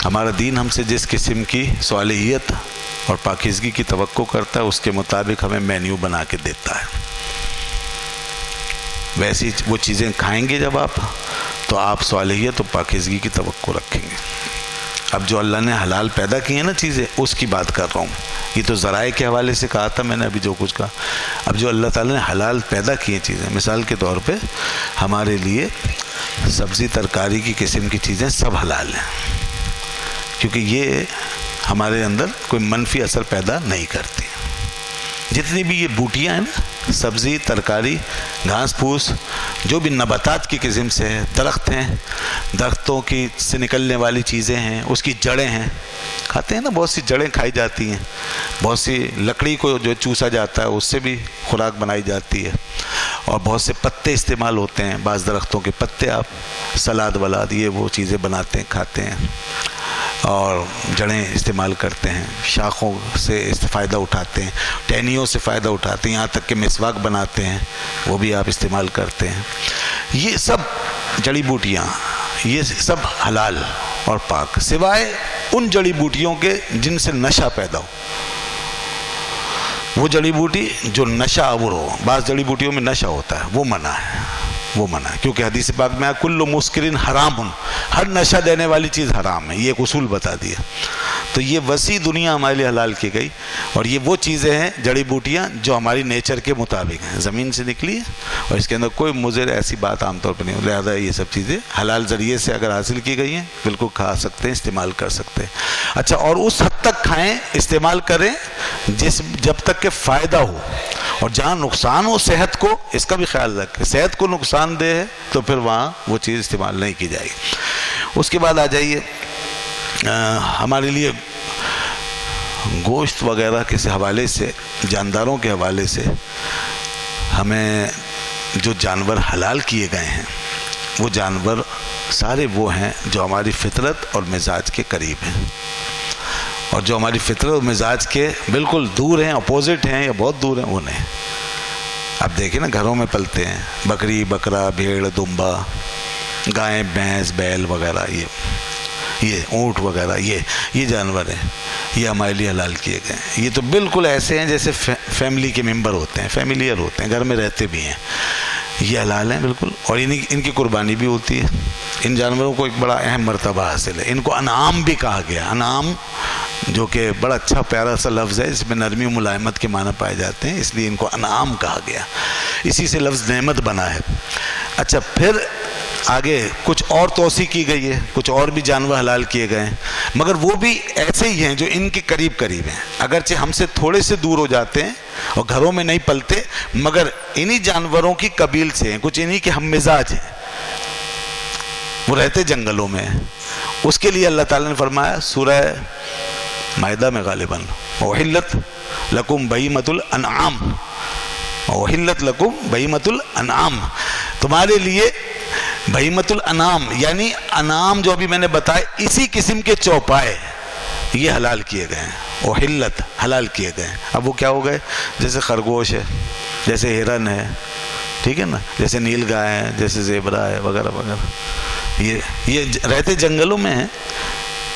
ہمارا دین ہم سے جس قسم کی صالحیت اور پاکیزگی کی توقع کرتا ہے اس کے مطابق ہمیں مینیو بنا کے دیتا ہے. ویسی وہ چیزیں کھائیں گے جب آپ تو آپ صالحیت اور پاکیزگی کی توقع رکھیں گے. اب جو اللہ نے حلال پیدا کی ہیں نا چیزیں، اس کی بات کر رہا ہوں. یہ تو ذرائع کے حوالے سے کہا تھا میں نے ابھی جو کچھ کہا. اب جو اللہ تعالیٰ نے حلال پیدا کی ہیں چیزیں، مثال کے طور پہ ہمارے لیے سبزی ترکاری کی قسم کی چیزیں سب حلال ہیں، کیونکہ یہ ہمارے اندر کوئی منفی اثر پیدا نہیں کرتی. جتنی بھی یہ بوٹیاں ہیں نا، سبزی ترکاری گھاس پھوس جو بھی نباتات کی قسم سے ہے، درخت ہیں، درختوں کی سے نکلنے والی چیزیں ہیں، اس کی جڑیں ہیں، کھاتے ہیں نا، بہت سی جڑیں کھائی جاتی ہیں، بہت سی لکڑی کو جو چوسا جاتا ہے اس سے بھی خوراک بنائی جاتی ہے، اور بہت سے پتے استعمال ہوتے ہیں. بعض درختوں کے پتے آپ سلاد ولاد یہ وہ چیزیں بناتے ہیں کھاتے ہیں، اور جڑیں استعمال کرتے ہیں، شاخوں سے فائدہ اٹھاتے ہیں، ٹہنیوں سے فائدہ اٹھاتے ہیں، یہاں تک کہ مسواک بناتے ہیں وہ بھی آپ استعمال کرتے ہیں. یہ سب جڑی بوٹیاں یہ سب حلال اور پاک، سوائے ان جڑی بوٹیوں کے جن سے نشہ پیدا ہو. وہ جڑی بوٹی جو نشہ آور ہو، بعض جڑی بوٹیوں میں نشہ ہوتا ہے، وہ منع ہے، وہ منع ہے، کیونکہ حدیث پاک میں کل مسکرن حرام، ہر نشہ دینے والی چیز حرام ہے، یہ ایک اصول بتا دیا. تو یہ وسیع دنیا ہمارے لیے حلال کی گئی، اور یہ وہ چیزیں ہیں جڑی بوٹیاں جو ہماری نیچر کے مطابق ہیں، زمین سے نکلی ہے، اور اس کے اندر کوئی مضر ایسی بات عام طور پہ نہیں. لہٰذا یہ سب چیزیں حلال ذریعے سے اگر حاصل کی گئی ہیں بالکل کھا سکتے ہیں، استعمال کر سکتے ہیں. اچھا، اور اس حد تک کھائیں، استعمال کریں جب تک کہ فائدہ ہو، اور جہاں نقصان ہو صحت کو، اس کا بھی خیال رکھیں. صحت کو نقصان دہ ہے تو پھر وہاں وہ چیز استعمال نہیں کی جائے گی. اس کے بعد آ جائیے ہمارے لیے گوشت وغیرہ کے حوالے سے، جانداروں کے حوالے سے ہمیں جو جانور حلال کیے گئے ہیں وہ جانور سارے وہ ہیں جو ہماری فطرت اور مزاج کے قریب ہیں، اور جو ہماری فطرت اور مزاج کے بالکل دور ہیں، اپوزٹ ہیں یا بہت دور ہیں انہیں. اب دیکھیں نا، گھروں میں پلتے ہیں بکری بکرا بھیڑ دمبا گائے بھینس بیل وغیرہ، یہ اونٹ وغیرہ، یہ جانور ہیں، یہ ہمارے لیے حلال کیے گئے ہیں. یہ تو بالکل ایسے ہیں جیسے فیملی کے ممبر ہوتے ہیں، فیملیئر ہوتے ہیں، گھر میں رہتے بھی ہیں. یہ حلال ہیں بالکل، اور ان کی قربانی بھی ہوتی ہے. ان جانوروں کو ایک بڑا اہم مرتبہ حاصل ہے. ان کو انعام بھی کہا گیا. انعام جو کہ بڑا اچھا پیارا سا لفظ ہے، اس میں نرمی و ملائمت کے معنی پائے جاتے ہیں، اس لیے ان کو انعام کہا گیا. اسی سے لفظ نعمت بنا ہے. اچھا، پھر آگے کچھ اور توسیع کی گئی ہے، کچھ اور بھی جانور حلال کیے گئے ہیں، مگر وہ بھی ایسے ہی ہیں جو ان کے قریب قریب ہیں. اگرچہ ہم سے تھوڑے سے دور ہو جاتے ہیں اور گھروں میں نہیں پلتے، مگر انہی جانوروں کی قبیل سے ہیں، کچھ انہی کے ہم مزاج ہیں، وہ رہتے جنگلوں میں. اس کے لیے اللہ تعالیٰ نے فرمایا سورہ مائدہ میں غالباً، وَأُحِلَّتْ لَكُمْ بَهِیمَةُ الْأَنْعَامِ، وَأُحِلَّتْ لَكُمْ بَهِیمَةُ الْأَنْعَامِ، تمہارے لیے بہیمۃ الانعام یعنی انعام جو ابھی میں نے بتایا اسی قسم کے چوپائے یہ حلال کیے گئے ہیں، احلت حلال کیے گئے ہیں. اب وہ کیا ہو گئے؟ جیسے خرگوش ہے، جیسے ہرن ہے، ٹھیک ہے نا، جیسے نیل گائے ہے، جیسے زیبرا ہے وغیرہ وغیرہ، یہ رہتے جنگلوں میں ہیں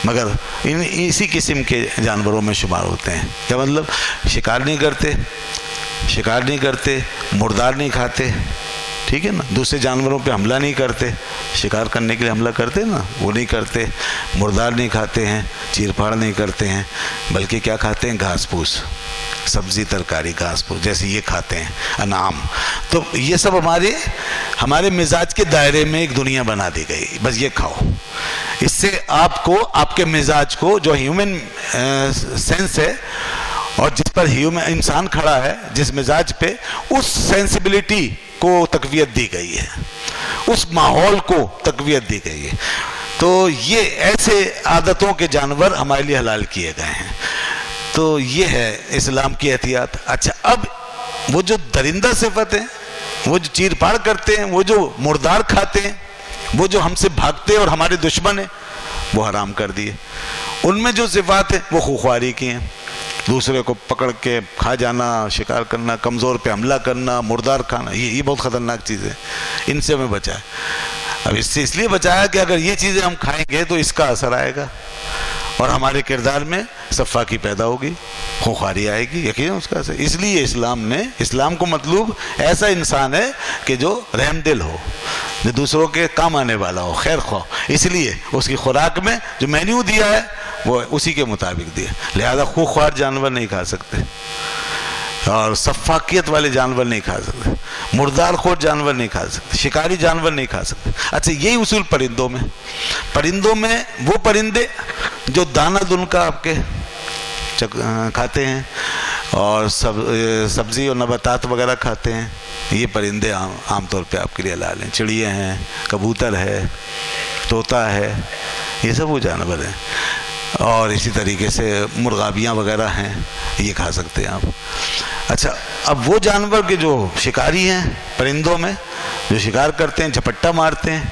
مگر اسی قسم کے جانوروں میں شمار ہوتے ہیں. کیا مطلب؟ شکار نہیں کرتے، مردار نہیں کھاتے، ٹھیک ہے نا، دوسرے جانوروں پہ حملہ نہیں کرتے، شکار کرنے کے لیے حملہ کرتے نا وہ نہیں کرتے، مردار نہیں کھاتے ہیں، چیر پھاڑ نہیں کرتے ہیں، بلکہ کیا کھاتے ہیں؟ گھاس پھوس، سبزی ترکاری گھاس پھوس جیسے یہ کھاتے ہیں، انعام. تو یہ سب ہمارے مزاج کے دائرے میں ایک دنیا بنا دی گئی، بس یہ کھاؤ. اس سے آپ کو، آپ کے مزاج کو، جو ہیومن سینس ہے اور جس پر انسان کھڑا ہے، جس مزاج پہ، اس سینسبلٹی کو تقویت دی گئی ہے، اس ماحول کو تقویت دی گئی ہے. تو یہ ایسے عادتوں کے جانور ہمارے لیے حلال کیے گئے ہیں. تو یہ ہے اسلام کی احتیاط. اچھا، اب وہ جو درندہ صفت ہیں، وہ جو چیر پھاڑ کرتے ہیں، وہ جو مردار کھاتے ہیں، وہ جو ہم سے بھاگتے ہیں اور ہمارے دشمن ہیں، وہ حرام کر دیے. ان میں جو صفات ہیں وہ خوخواری کی ہیں، دوسرے کو پکڑ کے کھا جانا، شکار کرنا، کمزور پہ حملہ کرنا، مردار کھانا، یہ بہت خطرناک چیز ہے. ان سے ہمیں بچائے. اب اس سے اس لیے بچایا کہ اگر یہ چیزیں ہم کھائیں گے تو اس کا اثر آئے گا. اور ہمارے کردار میں صفاقی پیدا ہوگی، خوخاری آئے گی، یقین اس کا سے۔ اس لیے اسلام کو مطلوب ایسا انسان ہے کہ جو رحم دل ہو، جو دوسروں کے کام آنے والا ہو، خیر خواہ۔ اس لیے اس کی خوراک میں جو مینیو دیا ہے وہ اسی کے مطابق دیا، لہذا خوخوار جانور نہیں کھا سکتے اور صفاقیت والے جانور نہیں کھا سکتے، مردار خور جانور نہیں کھا سکتے، شکاری جانور نہیں کھا سکتے۔ اچھا، یہی اصول پرندوں میں وہ پرندے جو دانہ دن کا آپ کے کھاتے ہیں اور سبزی اور نباتات وغیرہ کھاتے ہیں، یہ پرندے عام طور پہ آپ کے لیے حلال ہیں۔ چڑیا ہیں، کبوتر ہے، طوطا ہے، یہ سب وہ جانور ہیں۔ اور اسی طریقے سے مرغابیاں وغیرہ ہیں، یہ کھا سکتے ہیں آپ۔ اچھا، اب وہ جانور کے جو شکاری ہیں پرندوں میں، جو شکار کرتے ہیں، جھپٹا مارتے ہیں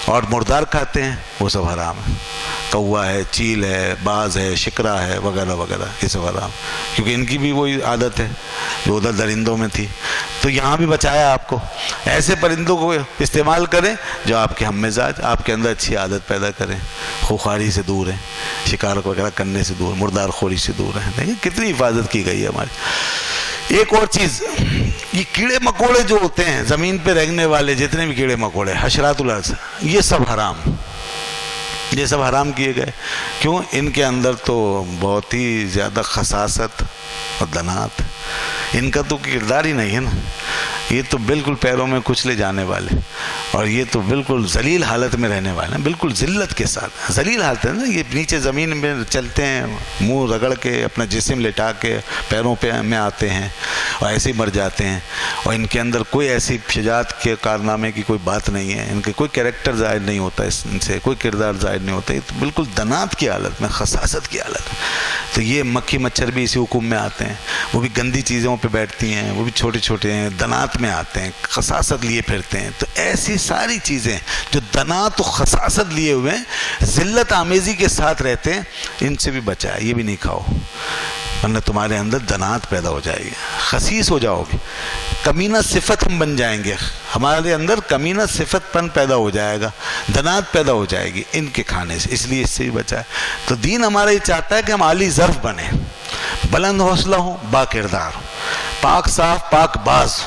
اور مردار کھاتے ہیں، وہ سب حرام ہے۔ کوا ہے، چیل ہے، باز ہے، شکرا ہے، وغیرہ وغیرہ، یہ سب حرام، کیونکہ ان کی بھی وہی عادت ہے جو ادھر درندوں میں تھی۔ تو یہاں بھی بچایا آپ کو، ایسے پرندوں کو استعمال کریں جو آپ کے ہم مزاج، آپ کے اندر اچھی عادت پیدا کریں، خوخاری سے دور ہیں، شکار وغیرہ کرنے سے دور، مردار خوری سے دور ہیں۔ دیکھیں کتنی حفاظت کی گئی ہے ہماری۔ ایک اور چیز، یہ کیڑے مکوڑے جو ہوتے ہیں زمین پہ رہنے والے، جتنے بھی کیڑے مکوڑے، حشرات الارض، یہ سب حرام کیے گئے۔ کیوں؟ ان کے اندر تو بہت ہی زیادہ خساست اور دنات، ان کا تو کردار ہی نہیں ہے نا، یہ تو بالکل پیروں میں کچلے جانے والے، اور یہ تو بالکل ذلیل حالت میں رہنے والے ہیں، بالکل ذلت کے ساتھ ذلیل حالت ہے نا۔ یہ نیچے زمین میں چلتے ہیں، منہ رگڑ کے اپنا جسم لٹا کے پیروں پہ میں آتے ہیں اور ایسے ہی مر جاتے ہیں، اور ان کے اندر کوئی ایسی شجاعت کے کارنامے کی کوئی بات نہیں ہے، ان کے کوئی کریکٹر ظاہر نہیں ہوتا، ان سے کوئی کردار ظاہر نہیں ہوتا، یہ تو بالکل دنات کی حالت میں، خساست کی حالت میں۔ تو یہ مکھی مچھر بھی اسی حکم میں آتے ہیں، وہ بھی گندی چیزوں پہ بیٹھتی ہیں، وہ بھی چھوٹے چھوٹے ہیں، دنات میں آتے ہیں، خساست لیے پھرتے ہیں۔ تو ایسی ساری چیزیں جو دنات و خساست لیے ہوئے ہیں، ذلت آمیزی کے ساتھ رہتے ہیں، ان سے بھی بچائے، یہ بھی نہیں کھاؤ، ورنہ تمہارے اندر دنات پیدا ہو جائے گی، خسیس ہو جاؤ گے، کمینہ صفت ہم بن جائیں گے، ہمارے اندر کمینہ صفت پن پیدا ہو جائے گا، دنات پیدا ہو جائے گی ان کے کھانے سے، اس لیے اس سے بھی بچائے۔ تو دین ہمارا یہ چاہتا ہے کہ ہم عالی ظرف بنیں، بلند حوصلہ ہوں، با کردار ہوں، پاک صاف پاک باز،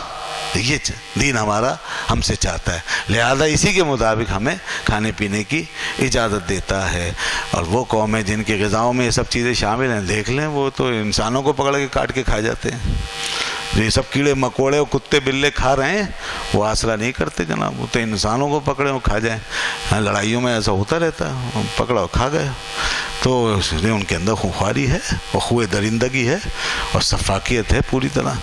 یہ دین ہمارا ہم سے چاہتا ہے، لہذا اسی کے مطابق ہمیں کھانے پینے کی اجازت دیتا ہے۔ اور وہ قومیں جن کی غذاؤں میں یہ سب چیزیں شامل ہیں، دیکھ لیں، وہ تو انسانوں کو پکڑ کے کاٹ کے کھا جاتے ہیں۔ جو یہ سب کیڑے مکوڑے اور کتے بلے کھا رہے ہیں، وہ آسرا نہیں کرتے جناب، وہ تو انسانوں کو پکڑے اور کھا جائیں۔ لڑائیوں میں ایسا ہوتا رہتا ہے، پکڑا اور کھا گئے۔ تو اس لیے ان کے اندر خوخاری ہے اور خوئے درندگی ہے اور صفاقیت ہے پوری طرح۔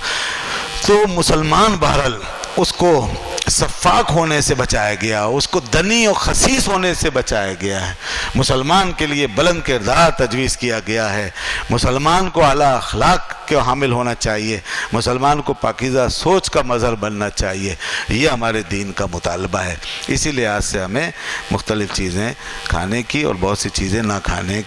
تو مسلمان بہرحال اس کو صفاق ہونے سے بچایا گیا، اس کو دنی اور خسیس ہونے سے بچایا گیا ہے۔ مسلمان کے لیے بلند کردار تجویز کیا گیا ہے، مسلمان کو اعلیٰ اخلاق کے حامل ہونا چاہیے، مسلمان کو پاکیزہ سوچ کا مظہر بننا چاہیے، یہ ہمارے دین کا مطالبہ ہے۔ اسی لحاظ سے ہمیں مختلف چیزیں کھانے کی اور بہت سی چیزیں نہ کھانے کی